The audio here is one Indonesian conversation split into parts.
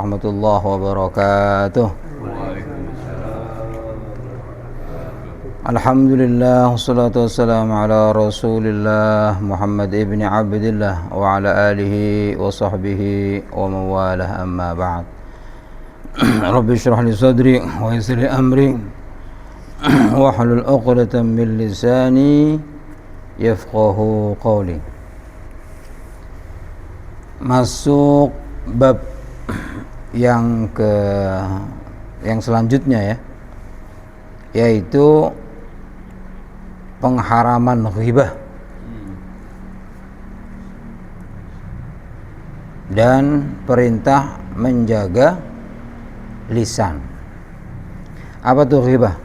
warahmatullahi wabarakatuh. Alhamdulillah, wassalatu wassalamu ala rasulillah Muhammad ibn Abdillah wa ala alihi wa sahbihi wa mawalah, amma ba'd. Rabbi syrah li sadri wa yassir li amri wahlul 'uqdatam min lisani yafqahu qawli. Masuk bab yang selanjutnya ya, yaitu pengharaman ghibah dan perintah menjaga lisan. Apa tuh ghibah?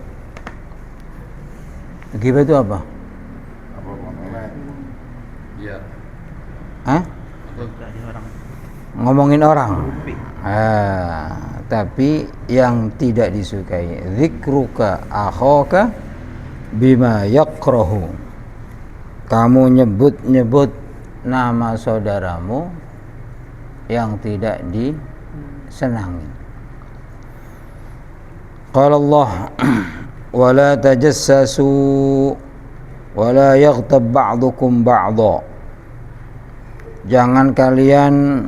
Ghibah itu apa? Hah? Ngomongin orang. Tapi yang tidak disukai, dzikruka akhaka bima yakrahu. Kamu nyebut-nyebut nama saudaramu yang tidak disenangi. Qala Allah wala tajassasu wala yaghtab ba'dukum ba'dha. Jangan kalian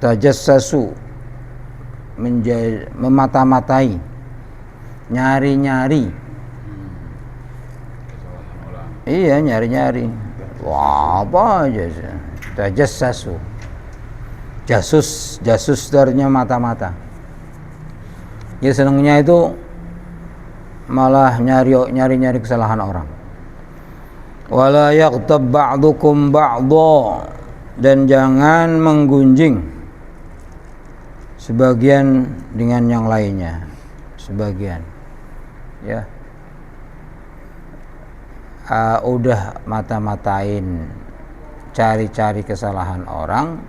tajassasu, memata-matai, nyari-nyari. Iya, nyari-nyari. Wah, apa aja. Tajassasu. Jasus darinya mata-mata. Ya, senangnya itu malah nyari-nyari kesalahan orang. Wala yaghtab ba'dukum ba'dha, dan jangan menggunjing sebagian dengan yang lainnya. Sebagian ya, udah mata-matain, cari-cari kesalahan orang,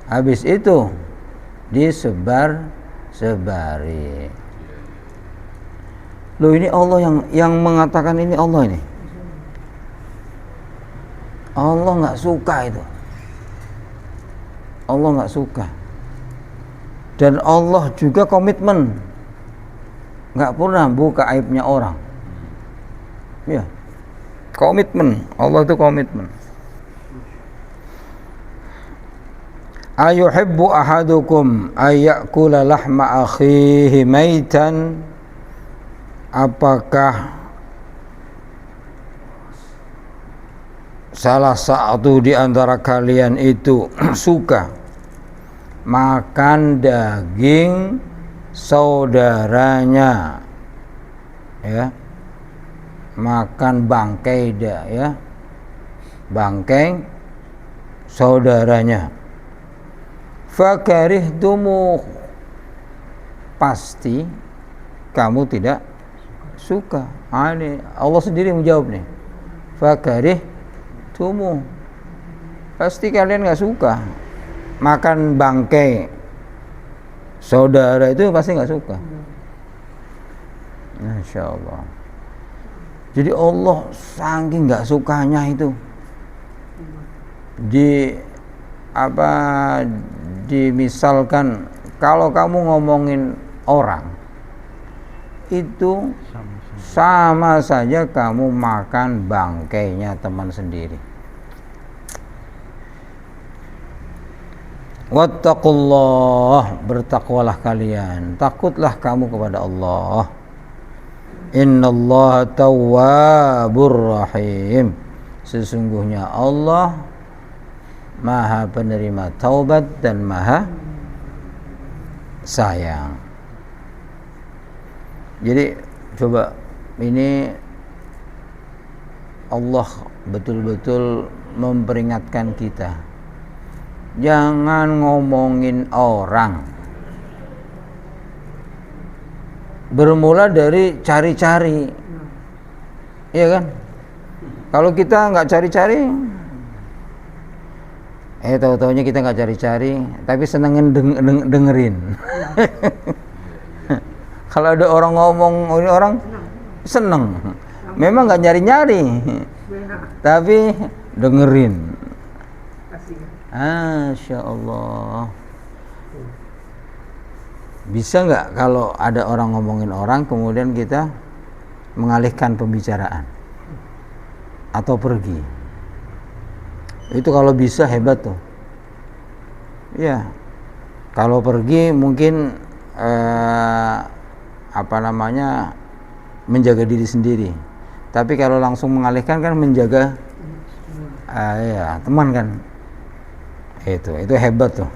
habis itu disebar-sebari. Loh, ini Allah yang mengatakan, ini Allah ini. Allah nggak suka itu. Allah nggak suka. Dan Allah juga komitmen, nggak pernah buka aibnya orang. Ya, komitmen. Allah itu komitmen. Ayuhibbu ahadukum ayyakula lahma akhihi maitan. Apakah salah satu di antara kalian itu suka makan daging saudaranya, ya, makan bangkai bangkai saudaranya. Fakarihtumu, pasti kamu tidak suka. Ini Allah sendiri menjawab nih. Fakarihtumu, pasti kalian nggak suka makan bangkai saudara, itu pasti nggak suka. Masya Allah. Jadi Allah saking nggak sukanya itu dimisalkan, kalau kamu ngomongin orang itu sama saja kamu makan bangkainya teman sendiri. Wattaqullah, bertakwalah kalian, takutlah kamu kepada Allah. Innallaha tawwabur rahim, sesungguhnya Allah Maha penerima taubat dan Maha sayang. Jadi coba, ini Allah betul-betul memperingatkan kita, jangan ngomongin orang. Bermula dari cari-cari, iya kan? Kalau kita nggak cari-cari, tahu-taunya kita nggak cari-cari, tapi senengin dengerin. Kalau ada orang ngomong, orang seneng. Memang nggak nyari-nyari, tapi dengerin. Masya Allah. Bisa nggak kalau ada orang ngomongin orang kemudian kita mengalihkan pembicaraan atau pergi? Itu kalau bisa hebat tuh. Ya, kalau pergi mungkin menjaga diri sendiri. Tapi kalau langsung mengalihkan kan menjaga ya teman kan. Itu hebat tuh.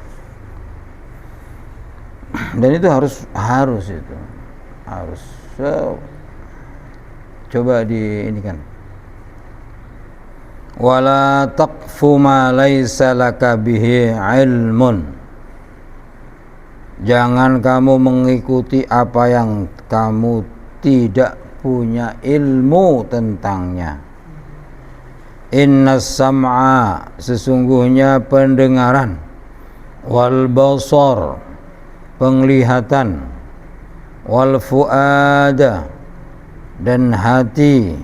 Dan itu harus itu harus coba di ini kan. Wala taqfu ma laisa laka bihi ilmun. Jangan kamu mengikuti apa yang kamu tidak punya ilmu tentangnya. Innas sam'a, sesungguhnya pendengaran, wal basar, penglihatan, wal fuada, dan hati,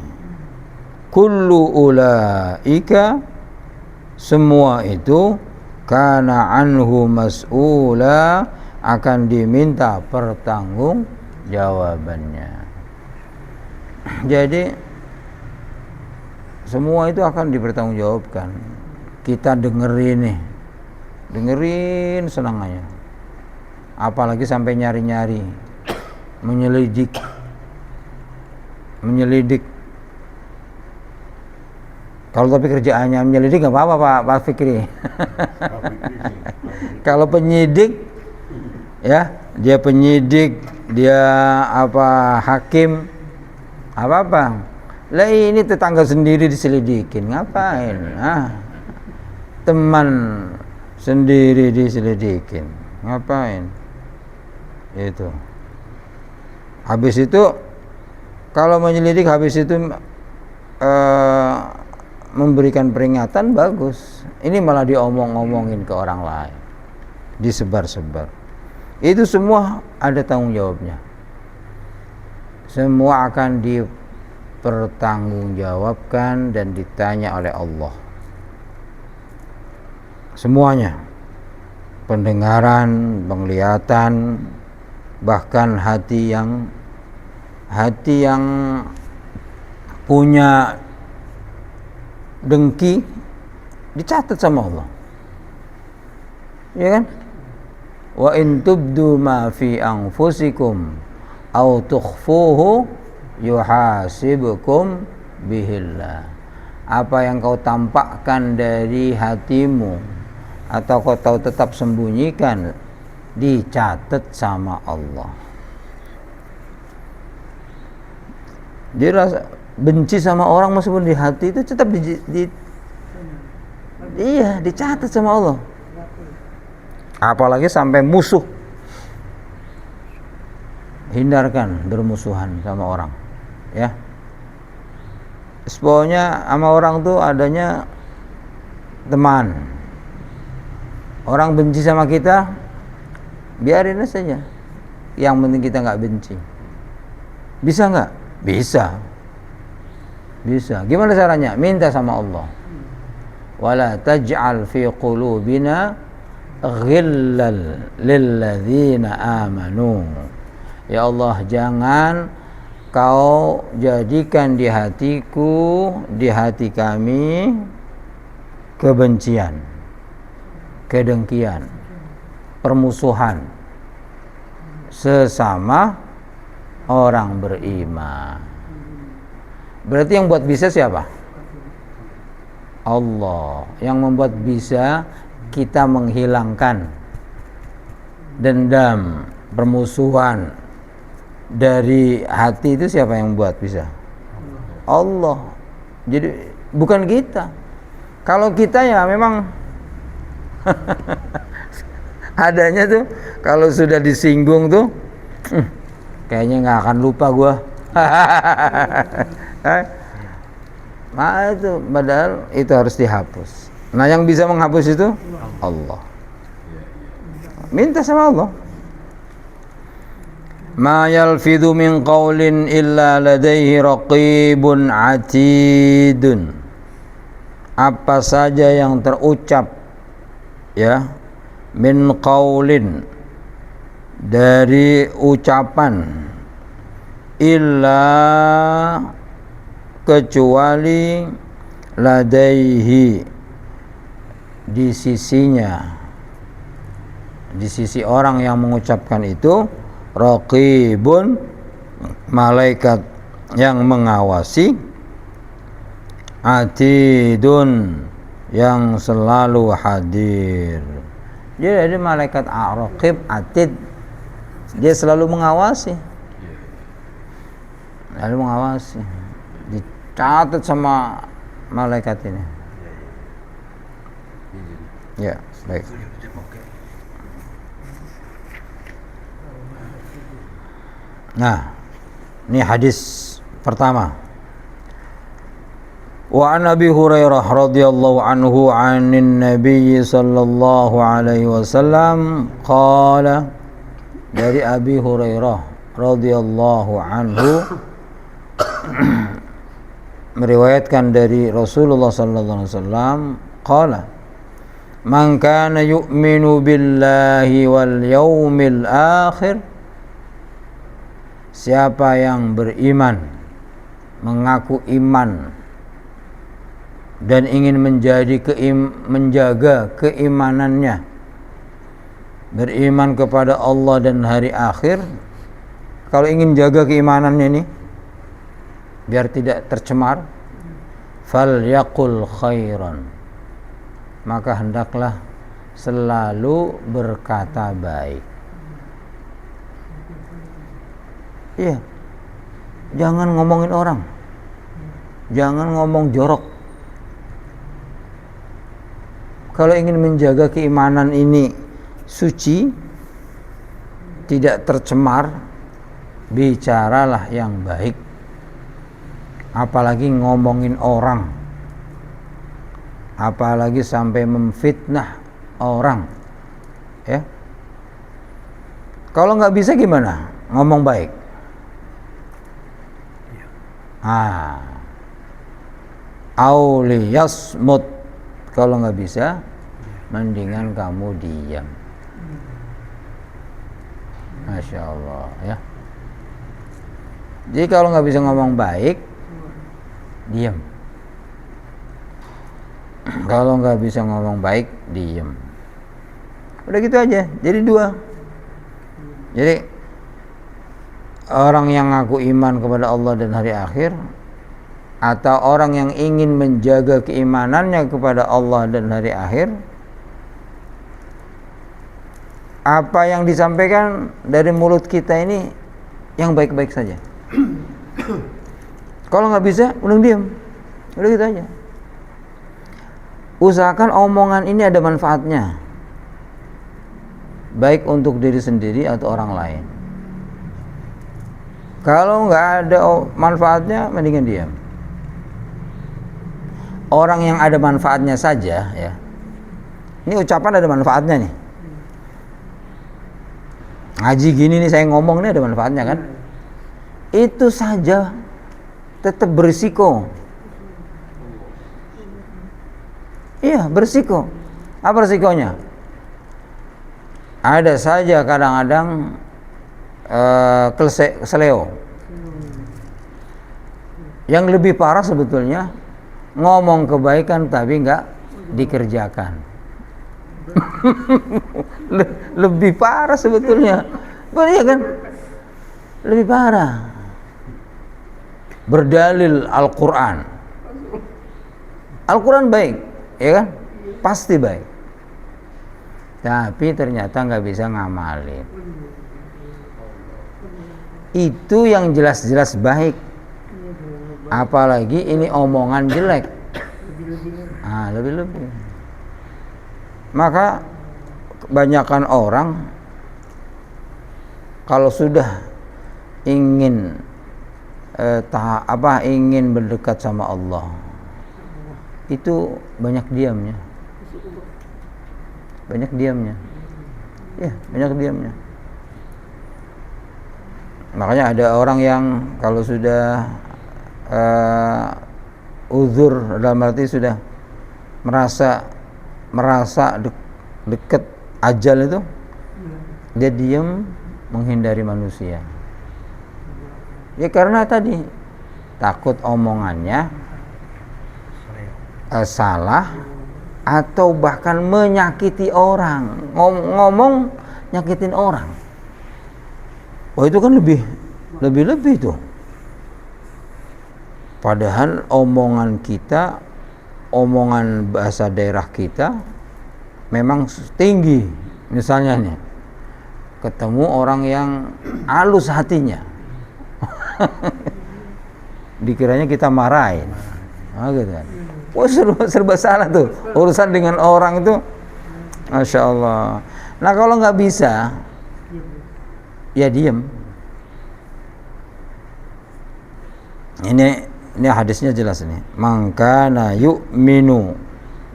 kullu ulaika, semua itu kana anhu mas'ula, akan diminta pertanggungjawabannya. Jadi semua itu akan dipertanggungjawabkan. Kita dengerin senang aja. Apalagi sampai nyari-nyari, menyelidik. Kalau tapi kerjaannya menyelidik nggak apa-apa Pak Fikri. Kalau penyidik, ya dia penyidik, dia hakim, apa? Lah ini tetangga sendiri diselidikin, ngapain? Teman sendiri diselidikin, ngapain? Itu. Habis itu kalau menyelidik, habis itu memberikan peringatan, bagus. Ini malah diomong-omongin ke orang lain, disebar-sebar. Itu semua ada tanggung jawabnya. Semua akan dipertanggungjawabkan dan ditanya oleh Allah. Semuanya. Pendengaran, penglihatan, bahkan hati yang punya dengki dicatat sama Allah. Ya kan? Wa in tubdu ma fi anfusikum aw tukhfuhu yuhasibukum bihillah. Apa yang kau tampakkan dari hatimu atau kau tahu tetap sembunyikan, dicatat sama Allah. Dia rasa benci sama orang meskipun di hati itu tetap dicatat sama Allah. Apalagi sampai musuh. Hindarkan bermusuhan sama orang, ya. Pokoknya sama orang tuh adanya teman. Orang benci sama kita, biarin saja. Yang penting kita nggak benci. Bisa nggak? Bisa. Gimana caranya? Minta sama Allah. Wala taj'al fi qulubina ghillal lilladzina amanu. Ya Allah, jangan kau jadikan di hatiku, di hati kami, kebencian, kedengkian, permusuhan sesama orang beriman. Berarti yang buat bisa siapa? Allah. Yang membuat bisa kita menghilangkan dendam, permusuhan dari hati itu, siapa yang buat bisa? Allah. Jadi bukan kita. Kalau kita ya memang adanya tuh kalau sudah disinggung tuh kayaknya nggak akan lupa gua. Itu padahal itu harus dihapus. Nah, yang bisa menghapus itu Allah. Minta sama Allah. Ma yalfidhu min qawlin illa ladaihi raqibun atidun. Apa saja yang terucap ya, min qaulin, dari ucapan, illa, kecuali, ladaihi, di sisinya, di sisi orang yang mengucapkan itu, raqibun, malaikat yang mengawasi, atidun, yang selalu hadir. Jadi ada malaikat raqib, atid, dia selalu mengawasi, dicatat sama malaikat ini. Ya, baik. Nah, ini hadis pertama. Wa an Abi Hurairah radhiyallahu anhu 'anin Nabi sallallahu alaihi wasallam qala, dari Abi Hurairah radhiyallahu anhu meriwayatkan dari Rasulullah sallallahu alaihi wasallam qala, man kana yu'minu billahi wal yaumil akhir, siapa yang beriman, mengaku iman dan ingin menjaga keimanannya, beriman kepada Allah dan hari akhir. Kalau ingin jaga keimanannya ini biar tidak tercemar, falyaqul khairan, maka hendaklah selalu berkata baik. Iya, jangan ngomongin orang, jangan ngomong jorok. Kalau ingin menjaga keimanan ini suci, tidak tercemar, bicaralah yang baik. Apalagi ngomongin orang, apalagi sampai memfitnah orang, ya. Kalau nggak bisa gimana? Ngomong baik. Auliyasmut, kalau nggak bisa, mendingan kamu diam. Masya Allah, ya. Jadi kalau nggak bisa ngomong baik, diam. Kalau nggak bisa ngomong baik, diam. Udah gitu aja. Jadi dua. Jadi orang yang ngaku iman kepada Allah dan hari akhir, atau orang yang ingin menjaga keimanannya kepada Allah dan hari akhir, apa yang disampaikan dari mulut kita ini yang baik-baik saja. Kalau nggak bisa, udah diam. Udah gitu aja. Usahakan omongan ini ada manfaatnya, baik untuk diri sendiri atau orang lain. Kalau nggak ada manfaatnya, mendingan diam. Orang yang ada manfaatnya saja, ya. Ini ucapan ada manfaatnya nih. Ngaji gini nih, saya ngomong nih ada manfaatnya kan? Itu saja tetap berisiko. Iya, berisiko. Apa risikonya? Ada saja kadang-kadang keseleo. Yang lebih parah sebetulnya ngomong kebaikan tapi nggak dikerjakan. Lebih parah sebetulnya. Benar kan? Lebih parah. Berdalil Al-Quran. Al-Quran baik, ya kan? Pasti baik. Tapi ternyata nggak bisa ngamalin. Itu yang jelas-jelas baik. Apalagi ini omongan jelek. Lebih-lebih. Maka kebanyakan orang kalau sudah ingin ingin berdekat sama Allah, itu banyak diamnya. Banyak diamnya. Ya, banyak diamnya. Makanya ada orang yang kalau sudah uzur, dalam arti sudah merasa dekat ajal itu dia diam menghindari manusia. Ya karena tadi takut omongannya salah atau bahkan menyakiti orang, ngomong nyakitin orang. Oh itu kan lebih tuh. Padahal omongan kita, omongan bahasa daerah kita memang tinggi. Misalnya nih, ketemu orang yang halus hatinya, dikiranya kita marahin, gitu kan. Wah serba salah tuh urusan dengan orang itu, masya Allah. Nah kalau nggak bisa, ya diem. Ini hadisnya jelas nih. Man kana yu'minu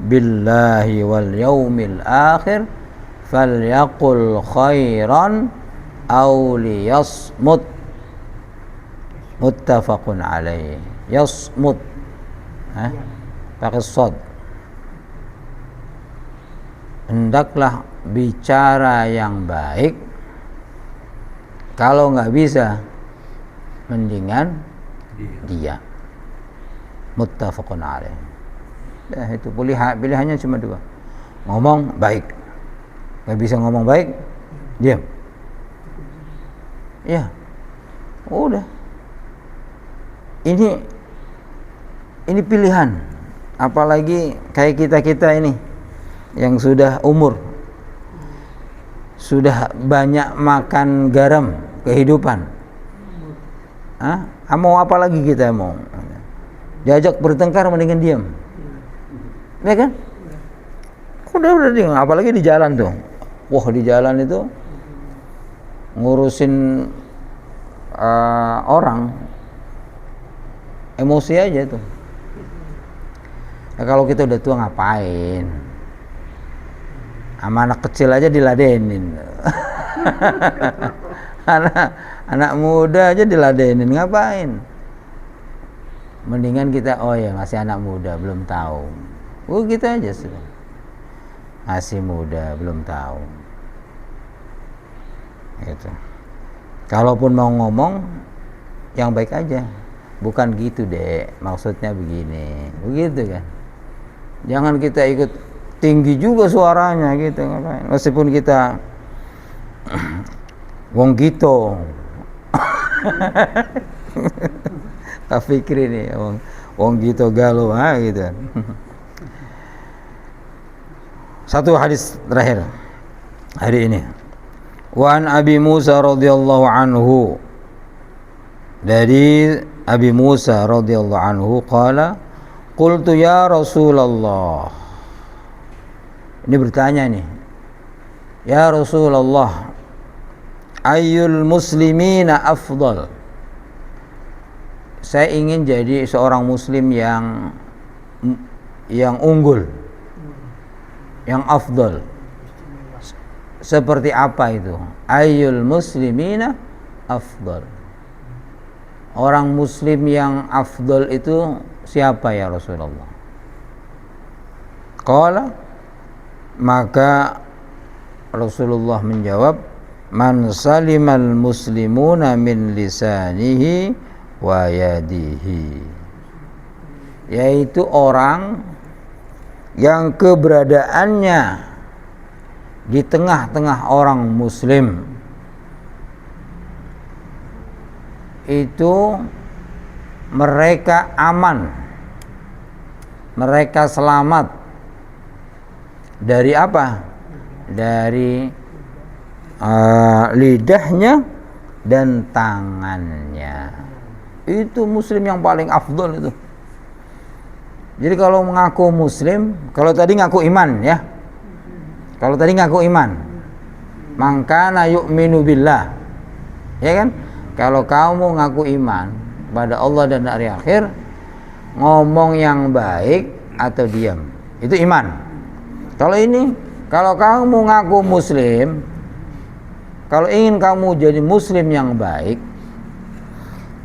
billahi wal yaumil akhir falyaqul khairan aw liyasmut. Muttafaqun alaih. Yasmut. Pakai shad. Hendaklah bicara yang baik. Kalau nggak bisa, mendingan dia. Muttafaqun alaih. Ya, itu pilihannya cuma dua. Ngomong baik. Nggak bisa ngomong baik, diam. Ya, udah. Ini pilihan. Apalagi kayak kita ini yang sudah umur, sudah banyak makan garam kehidupan. Mau apa lagi kita mau? Diajak bertengkar mendingan diam. Ya kan? Udah diam. Apalagi di jalan tuh. Wah, di jalan itu ngurusin orang, emosi aja tuh. Nah, kalau kita udah tua ngapain? Sama anak kecil aja diladenin. anak muda aja diladenin, ngapain? Mendingan kita, oh ya masih anak muda belum tahu. Gitu aja sudah. Masih muda belum tahu. Gitu. Kalaupun mau ngomong yang baik aja. Bukan gitu deh, maksudnya begini. Begitu kan. Jangan kita ikut tinggi juga suaranya gitu, ngapain? Meskipun kita wong gitu. Tak pikir ini wong gitu galau gitu. Satu hadis terakhir hari ini. Wa an Abi Musa radhiyallahu anhu, dari Abi Musa radhiyallahu anhu qala qultu ya Rasulullah. Ini bertanya nih. Ya Rasulullah, ayyul muslimina afdal? Saya ingin jadi seorang muslim yang unggul, yang afdal. Seperti apa itu? Ayyul muslimina afdal. Orang muslim yang afdal itu siapa ya Rasulullah? Qala, maka Rasulullah menjawab, man salimal muslimuna min lisanihi wa yadihi, yaitu orang yang keberadaannya di tengah-tengah orang muslim itu mereka aman, mereka selamat dari apa? Dari lidahnya dan tangannya. Itu muslim yang paling afdol itu. Jadi kalau mengaku muslim, kalau tadi ngaku iman ya. Kalau tadi ngaku iman, mangkana yu'minu billah. Ya kan? Kalau kamu ngaku iman pada Allah dan hari akhir, ngomong yang baik atau diam, itu iman. Kalau ini, kalau kamu ngaku muslim, kalau ingin kamu jadi muslim yang baik,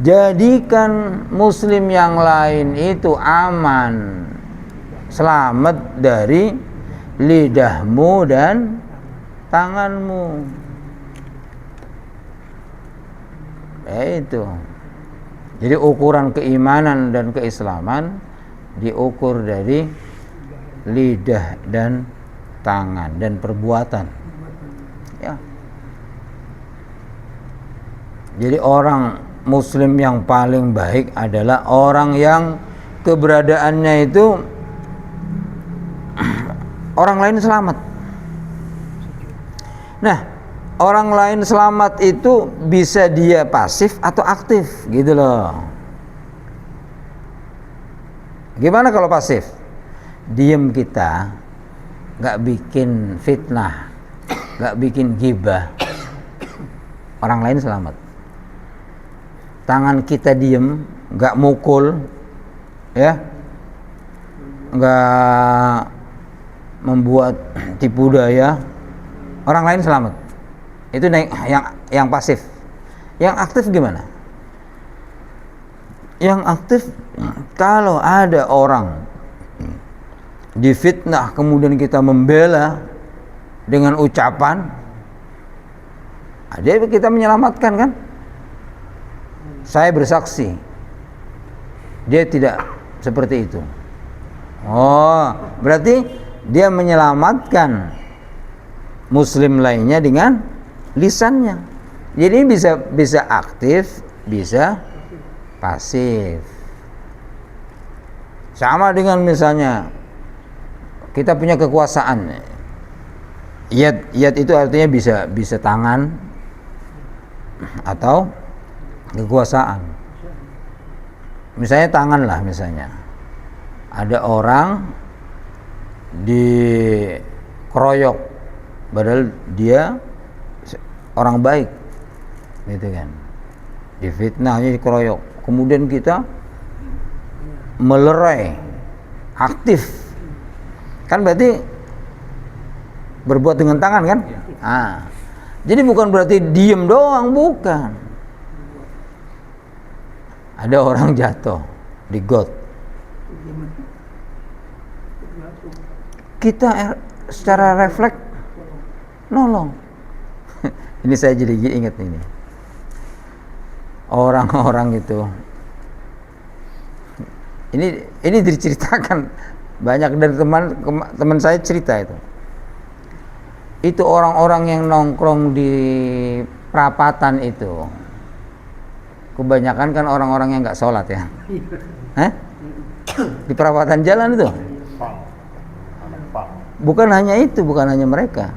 jadikan muslim yang lain itu aman, selamat dari lidahmu dan tanganmu. Itu. Jadi ukuran keimanan dan keislaman diukur dari lidah dan tangan dan perbuatan. Ya. Jadi orang muslim yang paling baik adalah orang yang keberadaannya itu orang lain selamat. Nah, orang lain selamat itu bisa dia pasif atau aktif, gitu loh. Gimana kalau pasif? Diem kita, nggak bikin fitnah, nggak bikin gibah, orang lain selamat. Tangan kita diem, nggak mukul, ya, nggak membuat tipu daya, orang lain selamat. Itu yang pasif. Yang aktif gimana? Yang aktif, kalau ada orang difitnah kemudian kita membela dengan ucapan, ada kita menyelamatkan kan? Saya bersaksi dia tidak seperti itu. Oh, berarti dia menyelamatkan muslim lainnya dengan lisannya. Jadi bisa aktif, bisa pasif. Sama dengan misalnya kita punya kekuasaan. Yad itu artinya bisa tangan atau kekuasaan. Misalnya tangan lah, misalnya ada orang dikeroyok padahal dia orang baik, gitu kan, difitnahnya, dikeroyok, kemudian kita melerai, aktif, kan berarti berbuat dengan tangan kan? Jadi bukan berarti diem doang, bukan. Ada orang jatuh di got, kita secara refleks nolong. Ini saya jadi ingat ini. Orang-orang itu, ini diceritakan banyak dari teman saya cerita itu. Itu orang-orang yang nongkrong di perapatan itu, kebanyakan kan orang-orang yang nggak sholat ya. Di perapatan jalan itu. Bukan hanya itu, bukan hanya mereka.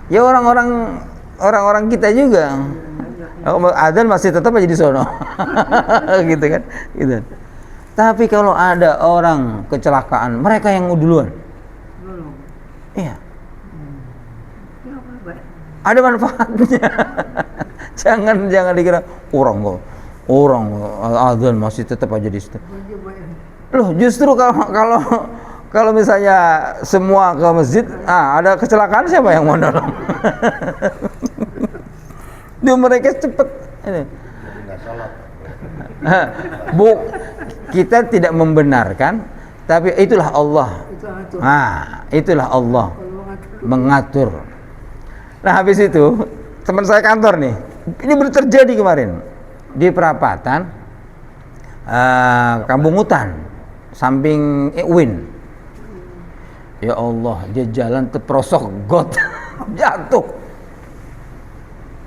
Ya orang-orang kita juga. Adzan masih tetap aja di sono. Gitu kan? Gitu. Tapi kalau ada orang kecelakaan, mereka yang duluan. Iya. Ada manfaatnya. Jangan dikira orang adzan masih tetap aja di situ. Loh, justru kalau misalnya semua ke masjid, ada kecelakaan, siapa yang mau nolong? Dia mereka cepet. Kita tidak membenarkan, tapi itulah Allah. Itulah Allah mengatur. Nah, habis itu teman saya kantor nih, ini baru terjadi kemarin di perapatan Kampung Hutan, samping UIN. Ya Allah, dia jalan terperosok got, jatuh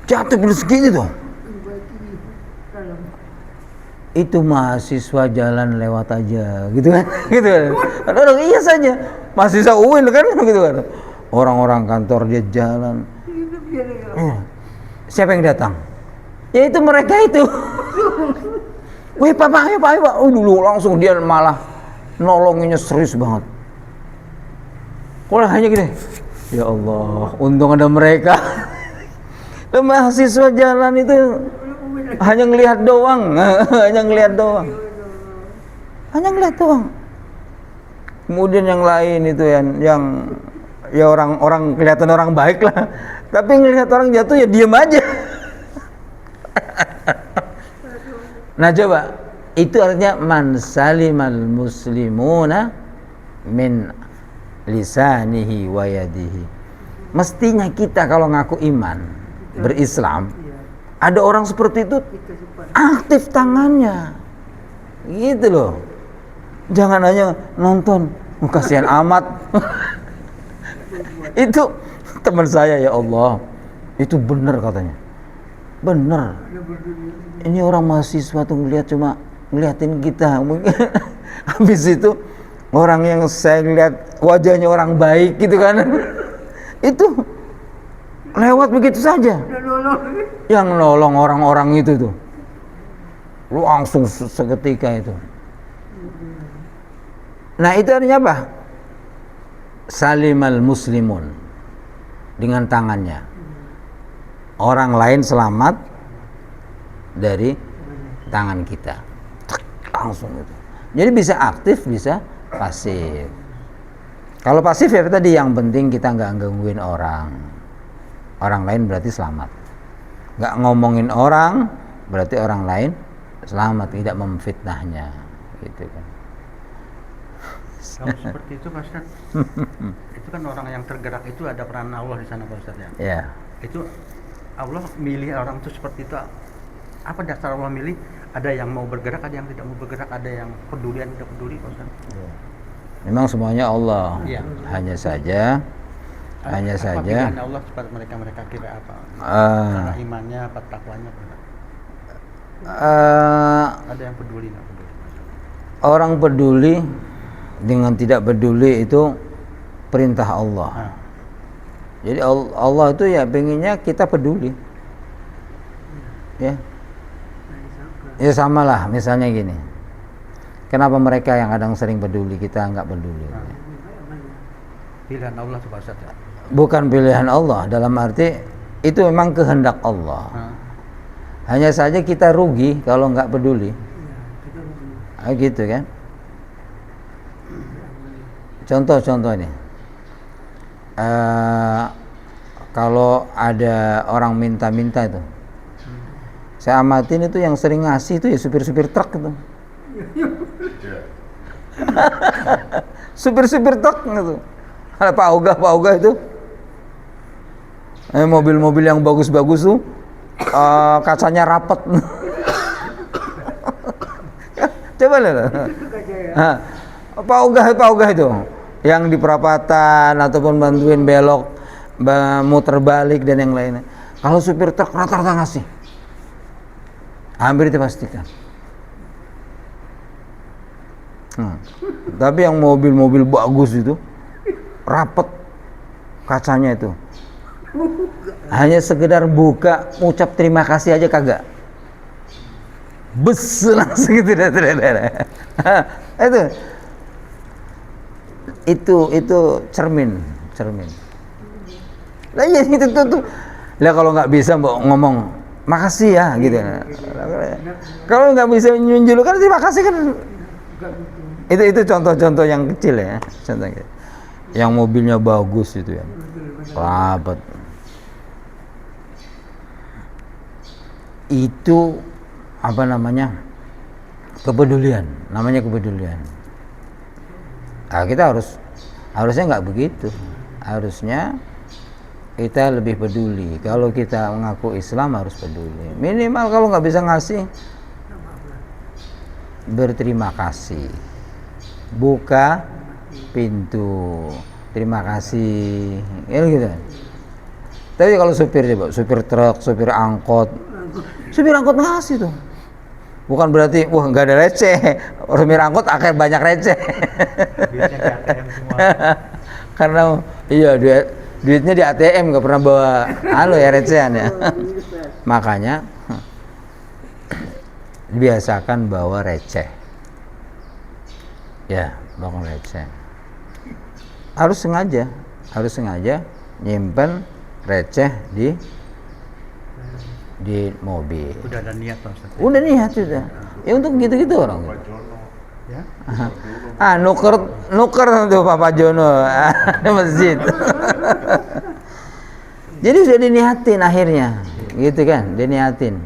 terus segini tuh. Itu mahasiswa jalan lewat aja, gitu kan? Gitu kan? Orang iya saja, mahasiswa UIN kan, gitu kan? Orang-orang kantor dia jalan. Siapa yang datang? Ya itu mereka itu. Wih Pak. Dulu langsung dia malah nolonginnya serius banget. Kalau hanya gini, ya Allah, untung ada mereka. Mahasiswa jalan itu hanya ngelihat doang, hanya ngelihat doang. Kemudian yang lain itu yang ya orang kelihatan orang baik lah, tapi ngelihat orang jatuh ya diem aja. Nah coba, itu artinya man salimal muslimuna min lisanihi wa yadihi. Mestinya kita kalau ngaku iman, berislam, ada orang seperti itu aktif tangannya. Gitu loh. Jangan hanya nonton, kasihan amat. Itu teman saya, ya Allah. Itu benar katanya. Benar. Ini orang mahasiswa tuh ngeliatin kita. Habis itu orang yang saya lihat wajahnya orang baik gitu kan. Itu lewat begitu saja. Yang nolong orang-orang itu tuh langsung seketika itu. Nah, itu artinya apa? Salimal muslimun, dengan tangannya orang lain selamat dari tangan kita. Langsung itu. Jadi bisa aktif, bisa pasif. Kalau pasif ya tadi, yang penting kita nggak gangguin orang lain berarti selamat. Nggak ngomongin orang berarti orang lain selamat, tidak memfitnahnya, gitu kan. Kalau seperti itu Pak Ustaz, itu kan orang yang tergerak itu ada peran Allah di sana Pak Ustaz ya. Ya. Itu Allah milih orang itu seperti itu. Apa dasar Allah milih? Ada yang mau bergerak, ada yang tidak mau bergerak, ada yang peduli, yang tidak peduli Pak Ustaz. Ya. Memang semuanya Allah. Ya. Hanya saja pilihan Allah supaya mereka kira apa? Karena imannya, apa takwanya, ada yang peduli, nggak peduli. Orang peduli dengan tidak peduli itu perintah Allah. Jadi Allah itu ya pengennya kita peduli. Ya. Ya samalah, misalnya gini. Kenapa mereka yang kadang sering peduli, kita nggak peduli? Pilihan Allah Pak Ustaz ya. Bukan pilihan Allah, dalam arti itu memang kehendak Allah. Hanya saja kita rugi kalau nggak peduli. Gitu kan? Contoh ini, kalau ada orang minta-minta itu, saya amatin itu yang sering ngasih itu ya supir-supir truk itu. Supir-supir truk gitu. Ada Pak Ogah itu, mobil-mobil yang bagus-bagus tuh, kacanya rapet. Coba lihat. Pak Ogah itu yang di perapatan ataupun bantuin belok, muter balik dan yang lainnya. Kalau supir truk rata-rata ngasih, hampir dipastikan. Tapi yang mobil-mobil bagus itu rapet kacanya itu, hanya sekedar buka ucap terima kasih aja kagak, bes langsung gitu. Itu cermin. Lah ya itu tuh. Lah kalau nggak bisa ngomong makasih ya gitu. Kalau nggak bisa menunjukkan terima kasih kan. Itu contoh-contoh yang kecil ya, contoh gitu. Yang mobilnya bagus itu ya, rapet. Itu apa namanya? Kepedulian, namanya kepedulian. Nah, kita harusnya nggak begitu. Harusnya kita lebih peduli. Kalau kita mengaku Islam harus peduli. Minimal kalau nggak bisa ngasih, berterima kasih. Buka pintu, terima kasih, ya gitu. Tapi kalau supir truk, supir angkot ngasih tuh, bukan berarti wah nggak ada receh. Supir angkot akan banyak receh. Duitnya di ATM semua. Karena iya duitnya di ATM, nggak pernah bawa recehan ya. Makanya biasakan bawa receh. Ya, bawa receh. Harus sengaja nyimpen receh di mobil. Udah ada niat Pak Ustaz. Udah niat sudah. Ya untuk gitu-gitu orang. Ya. Nuker tuh Papa Jono di masjid. Jadi sudah diniatin akhirnya, gitu kan? Diniatin.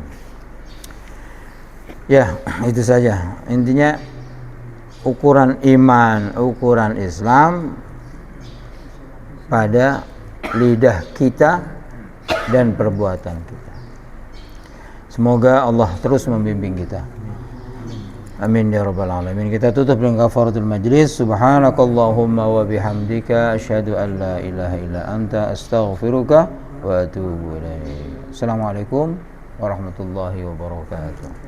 Ya, itu saja. Intinya ukuran iman, ukuran Islam pada lidah kita dan perbuatan kita. Semoga Allah terus membimbing kita. Amin ya rabbal alamin. Kita tutup dengan kafaratul majlis. Subhanakallahumma wa bihamdika asyhadu an la ilaha illa anta astaghfiruka wa atubu ilaik. Assalamualaikum warahmatullahi wabarakatuh.